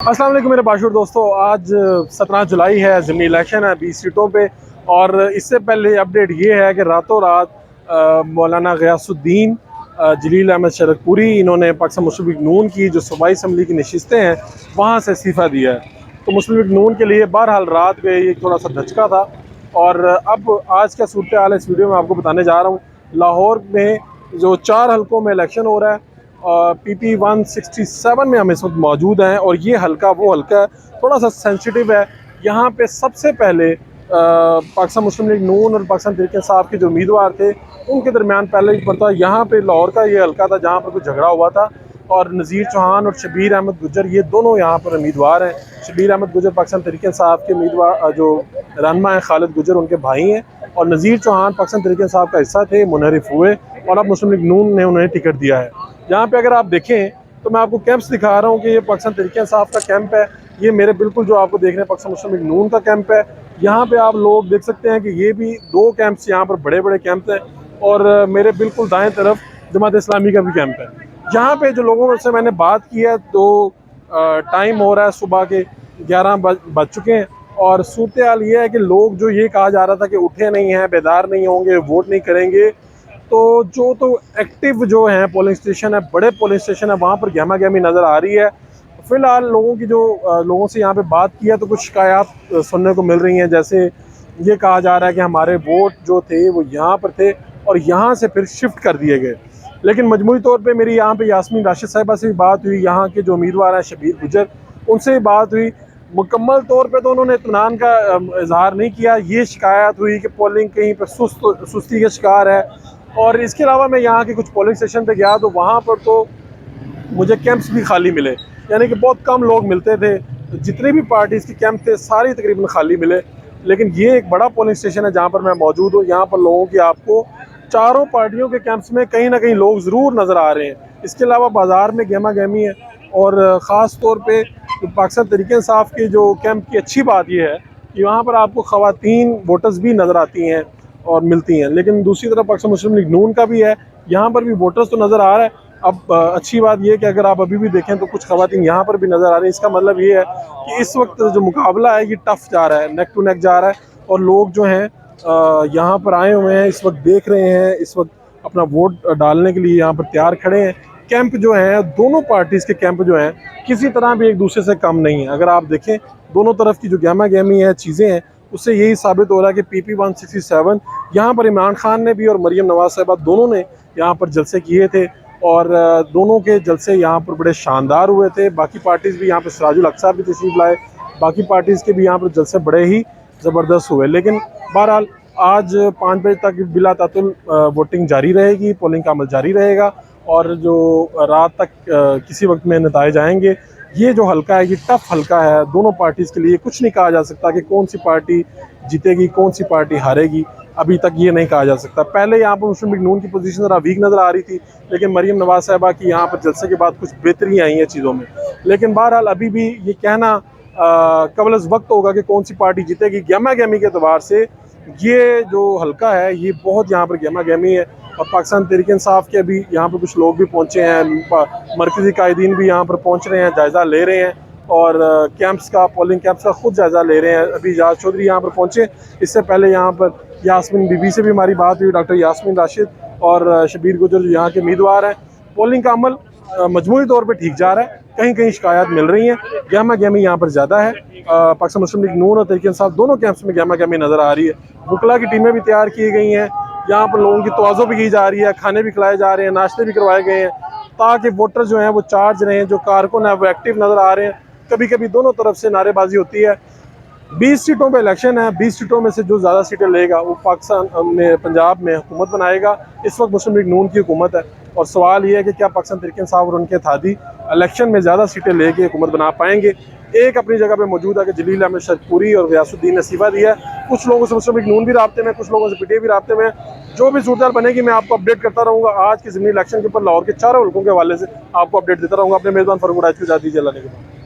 अस्सलाम वालेकुम मेरे बाशूर दोस्तों। आज 17 जुलाई है, ज़िमनी इलेक्शन है 20 सीटों पे। और इससे पहले अपडेट ये है कि रातों रात मौलाना गयासुद्दीन जलील अहमद शरकपुरी इन्होंने पाकिस्तान मुस्लिम लीग नून की जो सूबाई असम्बली की नशिस्तें हैं वहाँ से इस्तीफ़ा दिया है। तो मुस्लिम लीग नून के लिए बहरहाल रात में ये थोड़ा सा धचका था। और अब आज क्या सूरत हाल है इस वीडियो में आपको बताने जा रहा हूँ। लाहौर में जो 4 हलकों में इलेक्शन हो रहा है, PP 167 में हम इस वक्त मौजूद हैं। और ये हल्का वो हल्का है, थोड़ा सा सेंसिटिव है। यहाँ पे सबसे पहले पाकिस्तान मुस्लिम लीग नून और पाकिस्तान तहरीक इंसाफ के जो उम्मीदवार थे उनके दरमियान पहले ही पड़ता। यहाँ पे लाहौर का ये हल्का था जहाँ पर कुछ झगड़ा हुआ था, और नज़ीर चौहान और शबीर अहमद गुजर ये दोनों यहाँ पर उम्मीदवार हैं। शबीर अहमद गुजर पाकिस्तान तहरीक इंसाफ के उम्मीदवार जो रहनुमा हैं खालिद गुजर उनके भाई हैं, और नज़ीर चौहान पाकिस्तान तहरीक इंसाफ का हिस्सा थे, मुनहरिफ हुए और अब मुस्लिम लीग नून ने उन्हें टिकट दिया है। यहाँ पे अगर आप देखें तो मैं आपको कैंप्स दिखा रहा हूँ कि ये पाकिस्तान तहरीक इंसाफ का कैंप है। ये मेरे बिल्कुल जो आपको देख रहे हैं पाकिस्तान मुस्लिम लीग नून का कैंप है। यहाँ पे आप लोग देख सकते हैं कि ये भी 2 कैंप्स यहाँ पर बड़े बड़े कैंप हैं, और मेरे बिल्कुल दाएं तरफ जमात इस्लामी का भी कैंप है। यहाँ पे जो लोगों से मैंने बात की है तो टाइम हो रहा है, सुबह के 11 बज चुके हैं। और सूरत हाल ये है कि लोग जो ये कहा जा रहा था कि उठे नहीं हैं, बेदार नहीं होंगे, वोट नहीं करेंगे, तो एक्टिव जो हैं पोलिंग स्टेशन है, बड़े पोलिंग स्टेशन है, वहाँ पर गहमा गहमी नज़र आ रही है। फ़िलहाल लोगों की जो लोगों से यहाँ पे बात किया तो कुछ शिकायत सुनने को मिल रही हैं। जैसे ये कहा जा रहा है कि हमारे वोट जो थे वो यहाँ पर थे और यहाँ से फिर शिफ्ट कर दिए गए। लेकिन मजमूई तौर पे मेरी यहाँ पे यास्मीन राशिद साहिबा से भी बात हुई, यहाँ के जो उम्मीदवार हैं शबीर गुजर, उनसे भी बात हुई। मुकम्मल तौर पे तो उन्होंने इत्मीनान का इजहार नहीं किया। ये शिकायत हुई कि पोलिंग कहीं पर सुस्ती का शिकार है। और इसके अलावा मैं यहाँ के कुछ पोलिंग स्टेशन पे गया तो वहाँ पर तो मुझे कैंप्स भी खाली मिले, यानी कि बहुत कम लोग मिलते थे। जितने भी पार्टीज़ के कैंप थे सारे तकरीबन खाली मिले। लेकिन ये एक बड़ा पोलिंग स्टेशन है जहाँ पर मैं मौजूद हूँ। यहाँ पर लोगों की आपको चारों पार्टियों के कैंप्स में कहीं ना कहीं लोग ज़रूर नज़र आ रहे हैं। इसके अलावा बाज़ार में गहमा गहमी है। और ख़ास तौर पर पाकिस्तान तहरीक इंसाफ के जो कैंप की अच्छी बात यह है कि वहाँ पर आपको ख़वातीन वोटर्स भी नज़र आती हैं और मिलती हैं। लेकिन दूसरी तरफ पाकिस्तान मुस्लिम लीग नून का भी है, यहाँ पर भी वोटर्स तो नज़र आ रहा है। अब अच्छी बात यह है कि अगर आप अभी भी देखें तो कुछ ख़वातीन यहाँ पर भी नज़र आ रही हैं। इसका मतलब ये है कि इस वक्त जो मुकाबला है ये टफ जा रहा है, नेक टू नेक जा रहा है। और लोग जो हैं यहाँ पर आए हुए हैं, इस वक्त देख रहे हैं, इस वक्त अपना वोट डालने के लिए यहाँ पर तैयार खड़े हैं। कैंप जो हैं दोनों पार्टीज़ के कैंप जो हैं किसी तरह भी एक दूसरे से कम नहीं है। अगर आप देखें दोनों तरफ की जो गहमा गहमी है चीज़ें हैं उससे यही साबित हो रहा है कि PP 167 यहाँ पर इमरान खान ने भी और मरीम नवाज साहिबा दोनों ने यहाँ पर जलसे किए थे, और दोनों के जलसे यहाँ पर बड़े शानदार हुए थे। बाकी पार्टीज़ भी यहाँ पर सिराजुल हक साहब भी तशरीफ़ लाए, बाकी पार्टीज़ के भी यहाँ पर जलसे बड़े ही ज़बरदस्त हुए। लेकिन बहरहाल आज 5 बजे तक बिला तातुल वोटिंग जारी रहेगी, पोलिंग का अमल जारी रहेगा, और जो रात तक किसी वक्त में नताइज आएंगे। ये जो हल्का है ये टफ हल्का है दोनों पार्टीज़ के लिए। कुछ नहीं कहा जा सकता कि कौन सी पार्टी जीतेगी कौन सी पार्टी हारेगी, अभी तक ये नहीं कहा जा सकता। पहले यहाँ पर मुस्लिम लीग नून की पोजीशन ज़रा वीक नज़र आ रही थी, लेकिन मरीम नवाज साहिबा की यहाँ पर जलसे के बाद कुछ बेहतरी आई है चीज़ों में। लेकिन बहरहाल अभी भी ये कहना कबल अज़ वक्त होगा कि कौन सी पार्टी जीतेगी। गहमा गहमी के अतबार से ये जो हल्का है ये बहुत यहाँ पर गहमा गहमी है। और पाकिस्तान तहरीक इंसाफ के अभी यहाँ पर कुछ लोग भी पहुँचे हैं, मरकज़ी कायदीन भी यहाँ पर पहुँच रहे हैं, जायज़ा ले रहे हैं, और कैंप्स का पोलिंग कैंप्स का खुद जायज़ा ले रहे हैं। अभी इजाज़ चौधरी यहाँ पर पहुँचे, इससे पहले यहाँ पर यास्मीन बीबी से भी हमारी बात हुई, डॉक्टर यास्मीन राशिद और शबीर गुजर जो यहाँ के उम्मीदवार हैं। पोलिंग का अमल मजमूई तौर पर ठीक जा रहा है, कहीं कहीं शिकायत मिल रही हैं, गहमा गहमी यहाँ पर ज़्यादा है। पाकिस्तान मुस्लिम लीग नून और तहरीक इंसाफ दोनों कैंप्स में गहमा गहमी नज़र आ रही है। वकला की टीमें भी तैयार की गई हैं, यहाँ पर लोगों की तवाज़ो भी की जा रही है, खाने भी खिलाए जा रहे हैं, नाश्ते भी करवाए गए हैं, ताकि वोटर जो हैं वो चार्ज रहें, जो कारकुन है वो एक्टिव नज़र आ रहे हैं। कभी कभी दोनों तरफ से नारेबाजी होती है। 20 सीटों पे इलेक्शन है, 20 सीटों में से जो ज़्यादा सीटें लेगा वो पाकिस्तान में पंजाब में हुकूमत बनाएगा। इस वक्त मुस्लिम लीग नून की हुकूमत है, और सवाल ये है कि क्या पाकिस्तान तहरीक इंसाफ और उनके इत्तेहादी इलेक्शन में ज़्यादा सीटें लेके हुकूमत बना पाएंगे। एक अपनी जगह पे मौजूद है कि जलील अहमद शरकपुरी और गयासुद्दीन ने इस्तीफ़ा दिया है। कुछ लोगों से मुस्लिम लीग नून भी राब्ते में, कुछ लोगों से PTI भी राब्ते में। जो भी सूरत बनेगी मैं आपको अपडेट करता रहूँगा। आज के ज़िमनी इलेक्शन के ऊपर लाहौर के चारों हल्कों के हवाले से आपको अपडेट देता रहूँगा। अपने मेज़बान फरूक राज को इजाज़त दीजिए। अल्लाह ने